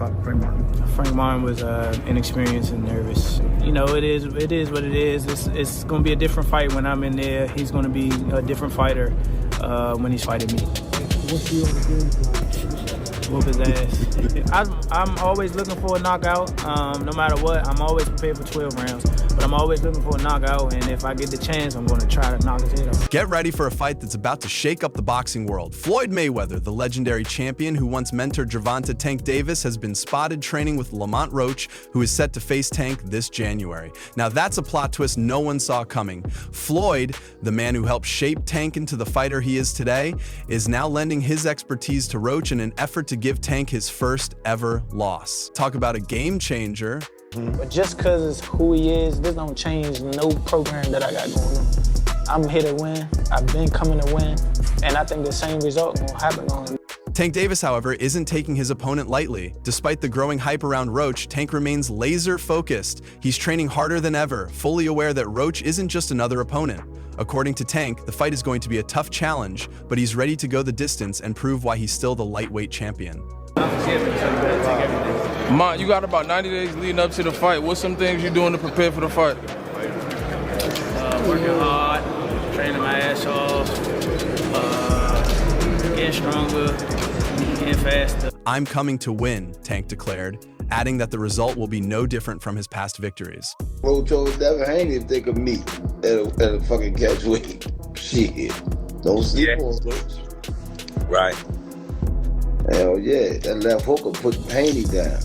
fought Frank Martin? Frank Martin was inexperienced and nervous. You know, it is what it is. It's going to be a different fight when I'm in there. He's going to be a different fighter when he's fighting me. What's the game plan? Whoop his ass. I'm always looking for a knockout. No matter what, I'm always prepared for 12 rounds. But I'm always looking for a knockout, and if I get the chance, I'm going to try to knock his head off. Get ready for a fight that's about to shake up the boxing world. Floyd Mayweather, the legendary champion who once mentored Gervonta Tank Davis, has been spotted training with Lamont Roach, who is set to face Tank this January. Now that's a plot twist no one saw coming. Floyd, the man who helped shape Tank into the fighter he is today, is now lending his expertise to Roach in an effort to give Tank his first ever loss. Talk about a game changer. But just because it's who he is, this don't change no program that I got going on. I'm here to win. I've been coming to win. And I think the same result will happen on him. Tank Davis, however, isn't taking his opponent lightly. Despite the growing hype around Roach, Tank remains laser-focused. He's training harder than ever, fully aware that Roach isn't just another opponent. According to Tank, the fight is going to be a tough challenge, but he's ready to go the distance and prove why he's still the lightweight champion. Mont, you got about 90 days leading up to the fight. What's some things you're doing to prepare for the fight? Working hard, training my ass off, getting stronger, getting faster. "I'm coming to win," Tank declared, adding that the result will be no different from his past victories. Roach told Devin Haney if they could meet at a fucking catch weight. Shit. Don't sleep on Roach. Right. Hell yeah, that left hooker put Haney down.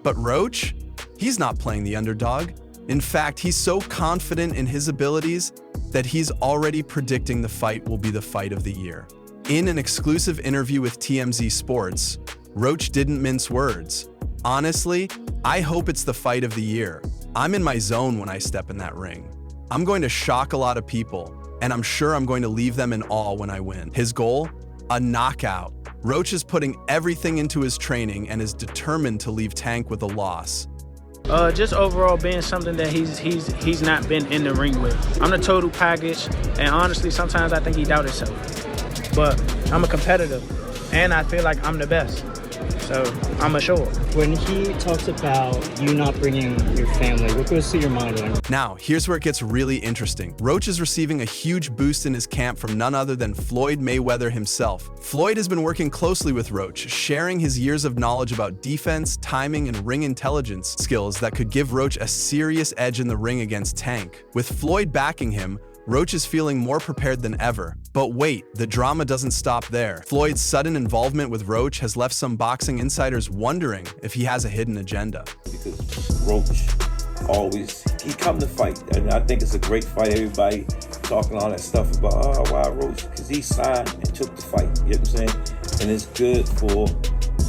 But Roach? He's not playing the underdog. In fact, he's so confident in his abilities that he's already predicting the fight will be the fight of the year. In an exclusive interview with TMZ Sports, Roach didn't mince words. "Honestly, I hope it's the fight of the year. I'm in my zone when I step in that ring. I'm going to shock a lot of people, and I'm sure I'm going to leave them in awe when I win." His goal? A knockout. Roach is putting everything into his training and is determined to leave Tank with a loss. Just overall being something that he's not been in the ring with. I'm the total package, and honestly, sometimes I think he doubts himself. But I'm a competitor, and I feel like I'm the best. So I'm assured. When he talks about you not bringing your family, what goes through your mind when? Now, here's where it gets really interesting. Roach is receiving a huge boost in his camp from none other than Floyd Mayweather himself. Floyd has been working closely with Roach, sharing his years of knowledge about defense, timing, and ring intelligence skills that could give Roach a serious edge in the ring against Tank. With Floyd backing him, Roach is feeling more prepared than ever. But wait, the drama doesn't stop there. Floyd's sudden involvement with Roach has left some boxing insiders wondering if he has a hidden agenda. Because Roach he come to fight. And I think it's a great fight. Everybody talking all that stuff about, oh, why Roach? Because he signed and took the fight. You know what I'm saying? And it's good for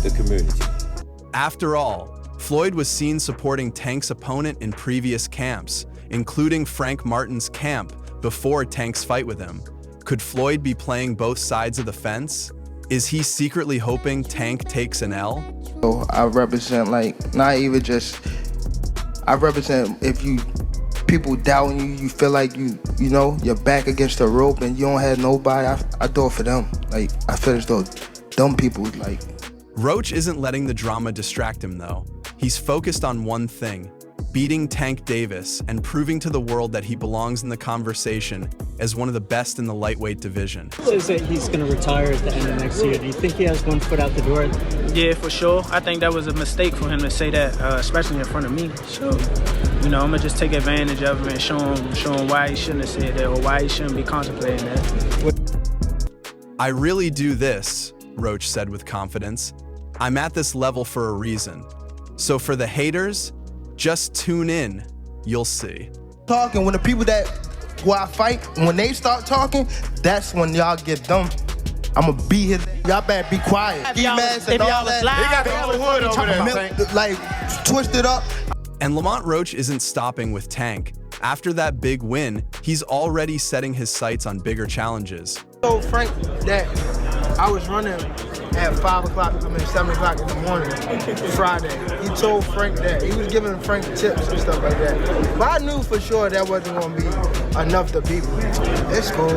the community. After all, Floyd was seen supporting Tank's opponent in previous camps, including Frank Martin's camp before Tank's fight with him. Could Floyd be playing both sides of the fence? Is he secretly hoping Tank takes an L? So I represent, like, not even just, I represent if people doubting you, you feel like you know, you're back against the rope and you don't have nobody, I do it for them. Like, I feel as though dumb people, like. Roach isn't letting the drama distract him though. He's focused on one thing: beating Tank Davis and proving to the world that he belongs in the conversation as one of the best in the lightweight division. He says that he's going to retire at the end of next year. Do you think he has one foot out the door? Yeah, for sure. I think that was a mistake for him to say that, especially in front of me. So, you know, I'm going to just take advantage of him and show him why he shouldn't have said that or why he shouldn't be contemplating that. "I really do this," Roach said with confidence. "I'm at this level for a reason. So for the haters, just tune in, you'll see." Talking, when the people who I fight, when they start talking, that's when y'all get dumb. I'ma beat his. Y'all better be quiet. Ski mask and all that. He got the wood over there. Like, twisted up. And Lamont Roach isn't stopping with Tank. After that big win, he's already setting his sights on bigger challenges. Told Frank that I was running at 7 o'clock in the morning, Friday. He told Frank that. He was giving Frank tips and stuff like that. But I knew for sure that wasn't going to be enough to beat me. It's cool.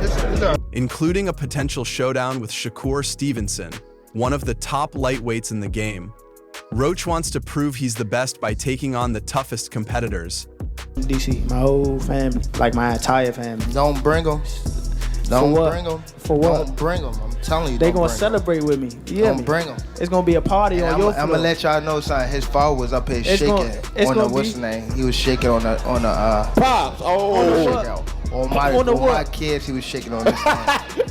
It's all right. Including a potential showdown with Shakur Stevenson, one of the top lightweights in the game. Roach wants to prove he's the best by taking on the toughest competitors. DC, my whole family, like my entire family. Don't bring them. Don't bring them. For what? Don't bring them. I'm telling you. They gonna celebrate with me. You don't bring them. It's gonna be a party on your floor. I'm gonna let y'all know something. His father was up here shaking on the what's the name? He was shaking on the Pops. On my kids, he was shaking on this thing.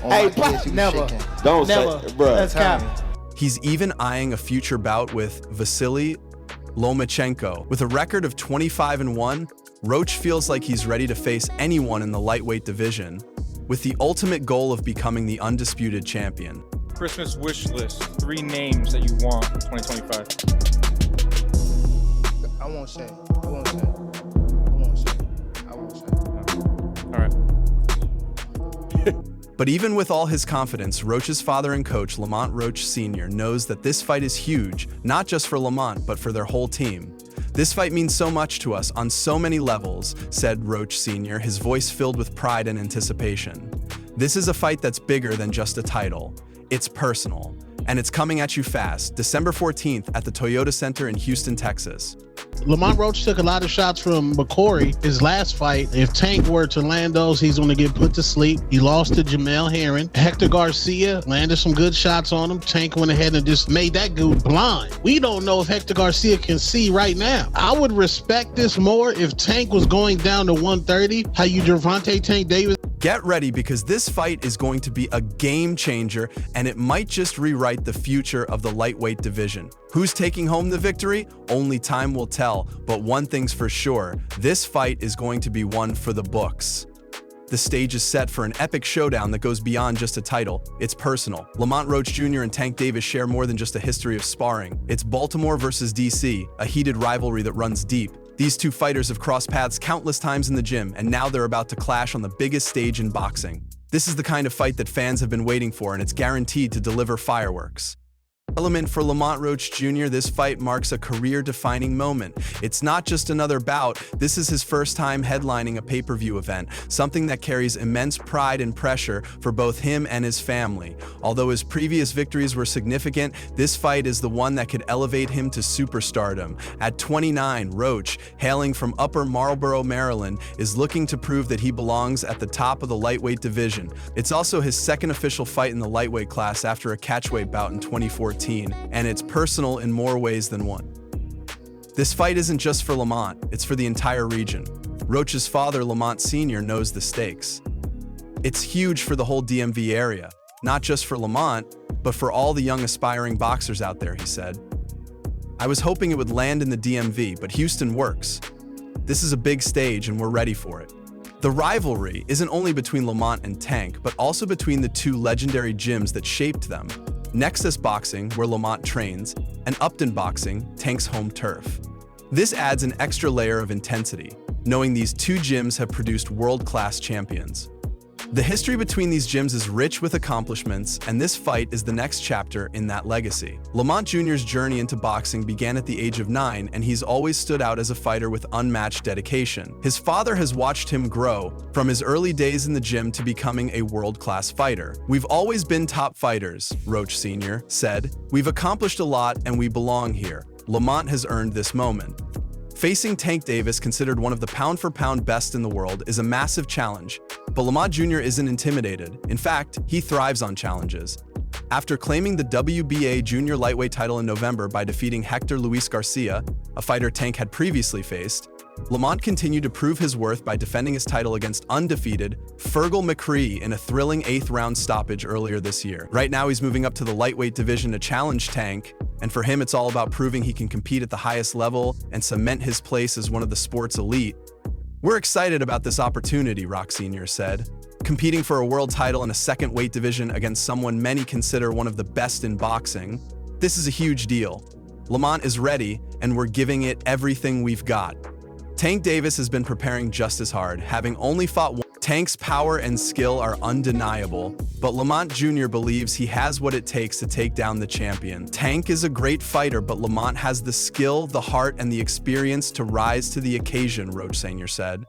On my kids, he was never. shaking. Don't Never. say, bro. That's cap. He's even eyeing a future bout with Vasily Lomachenko. With a record of 25-1, Roach feels like he's ready to face anyone in the lightweight division, with the ultimate goal of becoming the undisputed champion. Christmas wish list, 3 names that you want for 2025. I won't say. All right. But even with all his confidence, Roach's father and coach, Lamont Roach Sr., knows that this fight is huge, not just for Lamont, but for their whole team. "This fight means so much to us on so many levels," said Roach Sr., his voice filled with pride and anticipation. "This is a fight that's bigger than just a title. It's personal, and it's coming at you fast, December 14th at the Toyota Center in Houston, Texas." Lamont Roach took a lot of shots from McCory his last fight. If Tank were to land those, he's going to get put to sleep. He lost to Jamel Herring. Hector Garcia landed some good shots on him. Tank went ahead and just made that dude blind. We don't know if Hector Garcia can see right now. I would respect this more if Tank was going down to 130. How you Gervonta Tank Davis? Get ready, because this fight is going to be a game changer, and it might just rewrite the future of the lightweight division. Who's taking home the victory? Only time will tell, but one thing's for sure, this fight is going to be one for the books. The stage is set for an epic showdown that goes beyond just a title. It's personal. Lamont Roach Jr. and Tank Davis share more than just a history of sparring. It's Baltimore versus DC, a heated rivalry that runs deep. These two fighters have crossed paths countless times in the gym, and now they're about to clash on the biggest stage in boxing. This is the kind of fight that fans have been waiting for, and it's guaranteed to deliver fireworks. Element for Lamont Roach Jr., this fight marks a career-defining moment. It's not just another bout, this is his first time headlining a pay-per-view event, something that carries immense pride and pressure for both him and his family. Although his previous victories were significant, this fight is the one that could elevate him to superstardom. At 29, Roach, hailing from Upper Marlboro, Maryland, is looking to prove that he belongs at the top of the lightweight division. It's also his second official fight in the lightweight class after a catchweight bout in 2014. And it's personal in more ways than one. This fight isn't just for Lamont, it's for the entire region. Roach's father, Lamont Sr., knows the stakes. It's huge for the whole DMV area, not just for Lamont, but for all the young aspiring boxers out there, he said. "I was hoping it would land in the DMV, but Houston works. This is a big stage and we're ready for it." The rivalry isn't only between Lamont and Tank, but also between the two legendary gyms that shaped them. Nexus Boxing, where Lamont trains, and Upton Boxing, Tank's home turf. This adds an extra layer of intensity, knowing these two gyms have produced world-class champions. The history between these gyms is rich with accomplishments, and this fight is the next chapter in that legacy. Lamont Jr.'s journey into boxing began at the age of 9, and he's always stood out as a fighter with unmatched dedication. His father has watched him grow, from his early days in the gym to becoming a world-class fighter. "We've always been top fighters," Roach Sr. said. "We've accomplished a lot, and we belong here. Lamont has earned this moment." Facing Tank Davis, considered one of the pound-for-pound best in the world, is a massive challenge, but Lamont Jr. isn't intimidated. In fact, he thrives on challenges. After claiming the WBA junior lightweight title in November by defeating Hector Luis Garcia, a fighter Tank had previously faced, Lamont continued to prove his worth by defending his title against undefeated Fergal McCree in a thrilling 8th-round stoppage earlier this year. Right now, he's moving up to the lightweight division to challenge Tank, and for him, it's all about proving he can compete at the highest level and cement his place as one of the sport's elite. "We're excited about this opportunity," Rock Sr. said. "Competing for a world title in a second weight division against someone many consider one of the best in boxing, this is a huge deal. Lamont is ready, and we're giving it everything we've got." Tank Davis has been preparing just as hard, having only fought one. Tank's power and skill are undeniable, but Lamont Jr. believes he has what it takes to take down the champion. Tank is a great fighter, but Lamont has the skill, the heart, and the experience to rise to the occasion, Roach Sr. said.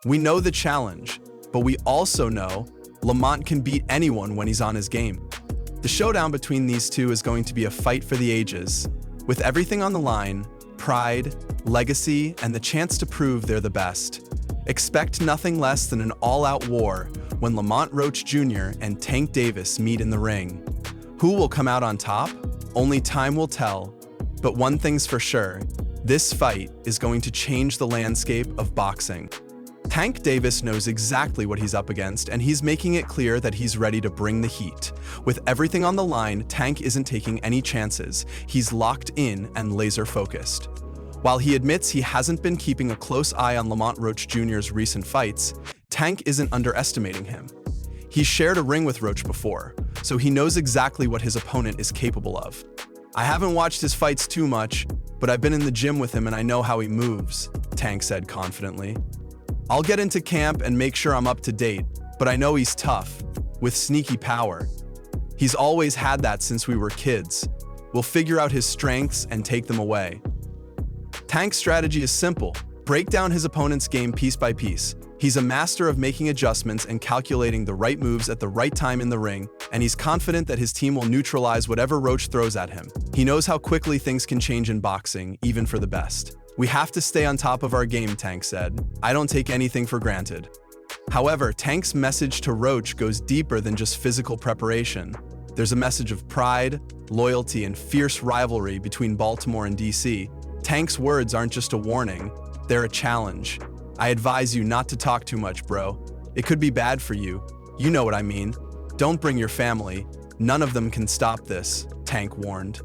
"We know the challenge, but we also know Lamont can beat anyone when he's on his game." The showdown between these two is going to be a fight for the ages, With everything on the line, pride, legacy, and the chance to prove they're the best, expect nothing less than an all-out war when Lamont Roach Jr. and Tank Davis meet in the ring. Who will come out on top? Only time will tell. But one thing's for sure, this fight is going to change the landscape of boxing. Tank Davis knows exactly what he's up against, and he's making it clear that he's ready to bring the heat. With everything on the line, Tank isn't taking any chances. He's locked in and laser-focused. While he admits he hasn't been keeping a close eye on Lamont Roach Jr.'s recent fights, Tank isn't underestimating him. He's shared a ring with Roach before, so he knows exactly what his opponent is capable of. "I haven't watched his fights too much, but I've been in the gym with him and I know how he moves," Tank said confidently. "I'll get into camp and make sure I'm up to date, but I know he's tough, with sneaky power. He's always had that since we were kids. We'll figure out his strengths and take them away." Tank's strategy is simple. Break down his opponent's game piece by piece. He's a master of making adjustments and calculating the right moves at the right time in the ring, and he's confident that his team will neutralize whatever Roach throws at him. He knows how quickly things can change in boxing, even for the best. "We have to stay on top of our game," Tank said. "I don't take anything for granted." However, Tank's message to Roach goes deeper than just physical preparation. There's a message of pride, loyalty, and fierce rivalry between Baltimore and DC. Tank's words aren't just a warning, they're a challenge. "I advise you not to talk too much, bro. It could be bad for you. You know what I mean. Don't bring your family. None of them can stop this," Tank warned.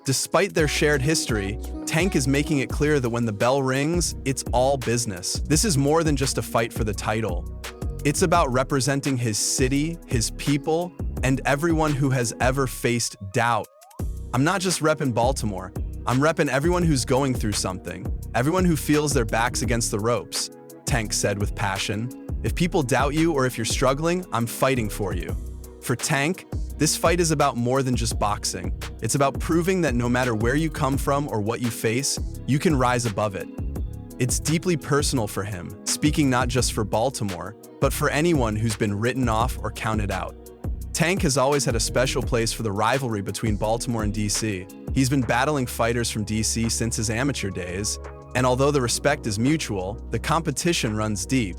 Despite their shared history, Tank is making it clear that when the bell rings, it's all business. This is more than just a fight for the title. It's about representing his city, his people, and everyone who has ever faced doubt. "I'm not just repping Baltimore. I'm repping everyone who's going through something, everyone who feels their backs against the ropes," Tank said with passion. "If people doubt you or if you're struggling, I'm fighting for you." For Tank, this fight is about more than just boxing. It's about proving that no matter where you come from or what you face, you can rise above it. It's deeply personal for him, speaking not just for Baltimore, but for anyone who's been written off or counted out. Tank has always had a special place for the rivalry between Baltimore and DC. He's been battling fighters from DC since his amateur days, and although the respect is mutual, the competition runs deep.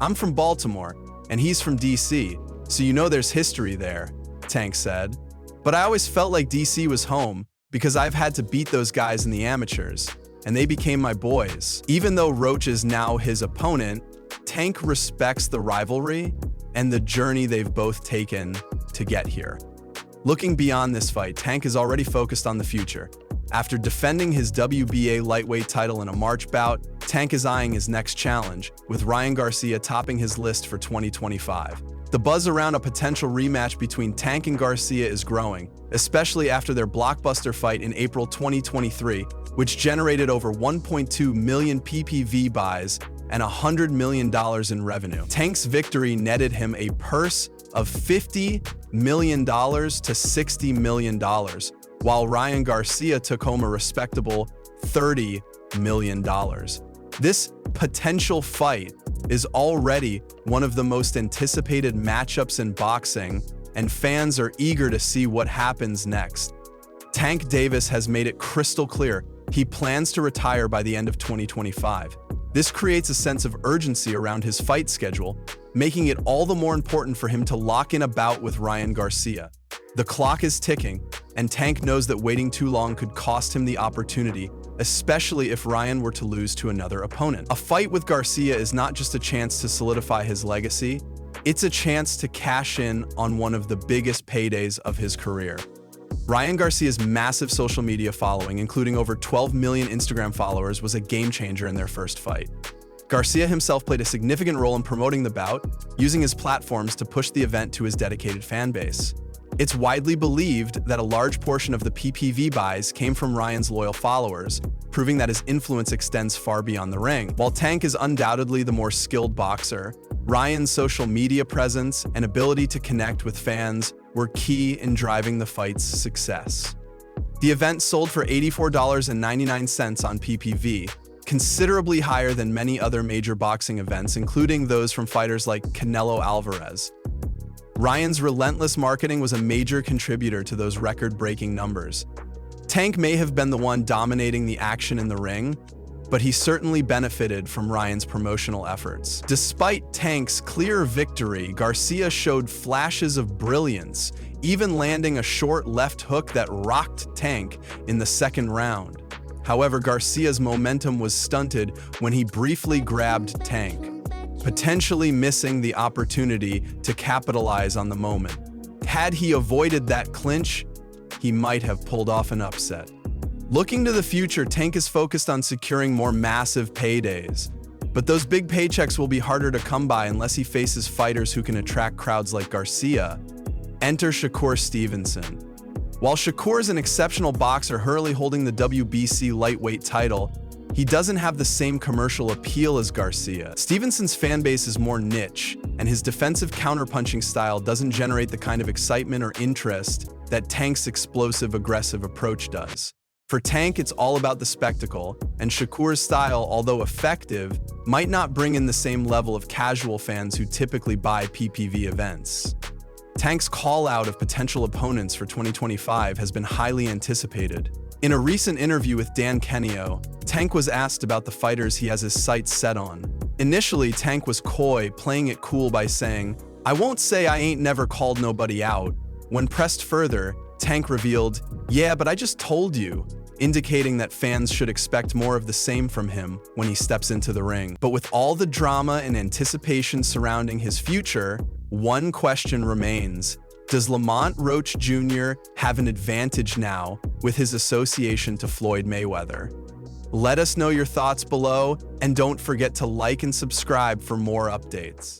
"I'm from Baltimore, and he's from DC, so you know there's history there," Tank said. "But I always felt like DC was home because I've had to beat those guys in the amateurs, and they became my boys." Even though Roach is now his opponent, Tank respects the rivalry and the journey they've both taken to get here. Looking beyond this fight, Tank is already focused on the future. After defending his WBA lightweight title in a March bout, Tank is eyeing his next challenge, with Ryan Garcia topping his list for 2025. The buzz around a potential rematch between Tank and Garcia is growing, especially after their blockbuster fight in April 2023, which generated over 1.2 million PPV buys and $100 million in revenue. Tank's victory netted him a purse of $50 million to $60 million, while Ryan Garcia took home a respectable $30 million. This potential fight is already one of the most anticipated matchups in boxing, and fans are eager to see what happens next. Tank Davis has made it crystal clear he plans to retire by the end of 2025. This creates a sense of urgency around his fight schedule, making it all the more important for him to lock in a bout with Ryan Garcia. The clock is ticking, and Tank knows that waiting too long could cost him the opportunity, especially if Ryan were to lose to another opponent. A fight with Garcia is not just a chance to solidify his legacy, it's a chance to cash in on one of the biggest paydays of his career. Ryan Garcia's massive social media following, including over 12 million Instagram followers, was a game changer in their first fight. Garcia himself played a significant role in promoting the bout, using his platforms to push the event to his dedicated fan base. It's widely believed that a large portion of the PPV buys came from Ryan's loyal followers, proving that his influence extends far beyond the ring. While Tank is undoubtedly the more skilled boxer, Ryan's social media presence and ability to connect with fans were key in driving the fight's success. The event sold for $84.99 on PPV, considerably higher than many other major boxing events, including those from fighters like Canelo Alvarez. Ryan's relentless marketing was a major contributor to those record-breaking numbers. Tank may have been the one dominating the action in the ring, but he certainly benefited from Ryan's promotional efforts. Despite Tank's clear victory, Garcia showed flashes of brilliance, even landing a short left hook that rocked Tank in the second round. However, Garcia's momentum was stunted when he briefly grabbed Tank, potentially missing the opportunity to capitalize on the moment. Had he avoided that clinch, he might have pulled off an upset. Looking to the future, Tank is focused on securing more massive paydays. But those big paychecks will be harder to come by unless he faces fighters who can attract crowds like Garcia. Enter Shakur Stevenson. While Shakur is an exceptional boxer currently holding the WBC lightweight title, he doesn't have the same commercial appeal as Garcia. Stevenson's fan base is more niche, and his defensive counterpunching style doesn't generate the kind of excitement or interest that Tank's explosive, aggressive approach does. For Tank, it's all about the spectacle, and Shakur's style, although effective, might not bring in the same level of casual fans who typically buy PPV events. Tank's call-out of potential opponents for 2025 has been highly anticipated. In a recent interview with Dan Kenio, Tank was asked about the fighters he has his sights set on. Initially, Tank was coy, playing it cool by saying, "I won't say I ain't never called nobody out." When pressed further, Tank revealed, "Yeah, but I just told you," indicating that fans should expect more of the same from him when he steps into the ring. But with all the drama and anticipation surrounding his future, one question remains. Does Lamont Roach Jr. have an advantage now with his association to Floyd Mayweather? Let us know your thoughts below, and don't forget to like and subscribe for more updates.